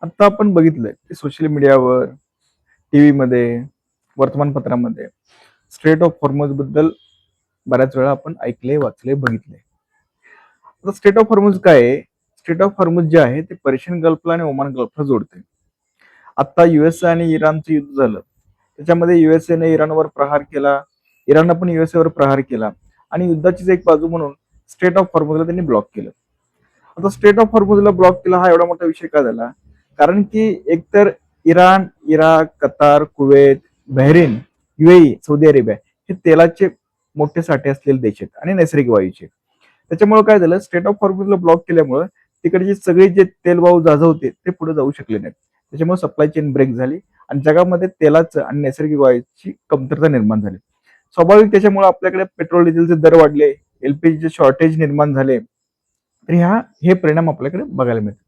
आता आपण बघितलंय की सोशल मीडियावर, टीव्हीमध्ये, वर्तमानपत्रामध्ये स्ट्रेट ऑफ हॉर्मझ बद्दल बऱ्याच वेळा आपण ऐकले, वाचले, बघितले. आता स्ट्रेट ऑफ हॉर्मझ काय आहे? स्ट्रेट ऑफ हॉर्मझ जे आहे ते पर्शियन गल्फला आणि ओमान गल्फला जोडते. आता युएसए आणि इराणचं युद्ध झालं. त्याच्यामध्ये युएसएने इराणवर प्रहार केला, इराणनं पण युएसएवर प्रहार केला आणि युद्धाचीच एक बाजू म्हणून स्ट्रेट ऑफ हॉर्मझला त्यांनी ब्लॉक केलं. आता स्ट्रेट ऑफ हॉर्मझला ब्लॉक केला हा एवढा मोठा विषय का झाला? कारण की एकतर Iran, Iraq, Qatar, Kuwait, Bahrain, UAE, Saudi Arabia हे तेलाचे मोठे साठे असलेले देश आहेत आणि नैसर्गिक वायूचे. त्याच्यामुळे काय झालं, स्ट्रेट ऑफ हॉर्मझला ब्लॉक केल्यामुळे तिकडचे सगळे जे तेलवाहू जहाज होते ते पुढे जाऊ शकले नाहीत. त्याच्यामुळे सप्लाय चेन ब्रेक झाली आणि जगामध्ये तेलाचं आणि नैसर्गिक वायूची कमतरता निर्माण झाली. स्वाभाविक त्याच्यामुळे आपल्याकडे पेट्रोल डिझेलचे दर वाढले, एलपीजीचे शॉर्टेज निर्माण झाले. तर हे परिणाम आपल्याकडे बघायला मिळतात.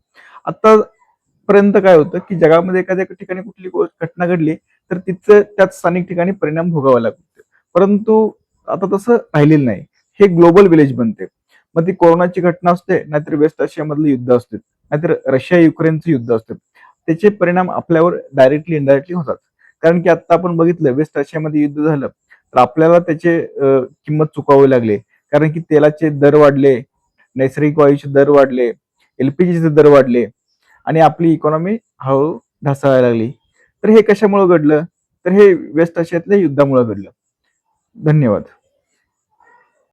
आतापर्यंत काय होतं की जगामध्ये एखाद्या ठिकाणी कुठली घटना घडली तर तिचं त्याच स्थानिक ठिकाणी परिणाम भोगावा लागतो. परंतु आता तसं राहिलेलं नाही. हे ग्लोबल विलेज बनते. मग ती कोरोनाची घटना असते, नाहीतर वेस्ट आशियामधलं युद्ध असते, नाहीतर रशिया युक्रेनचं युद्ध असते. त्याचे परिणाम आपल्यावर डायरेक्टली इनडायरेक्टली होतात. कारण की आता आपण बघितलं वेस्ट आशियामध्ये युद्ध झालं तर आपल्याला त्याचे किंमत चुकवावी लागली. कारण की तेलाचे दर वाढले, नैसर्गिक वायूचे दर वाढले, एलपीजीचे दर वाढले आणि आपली इकॉनॉमी हळू ढासळायला लागली. तर हे कशामुळे घडलं? तर हे वेस्ट आशियातल्या युद्धामुळे घडलं. धन्यवाद.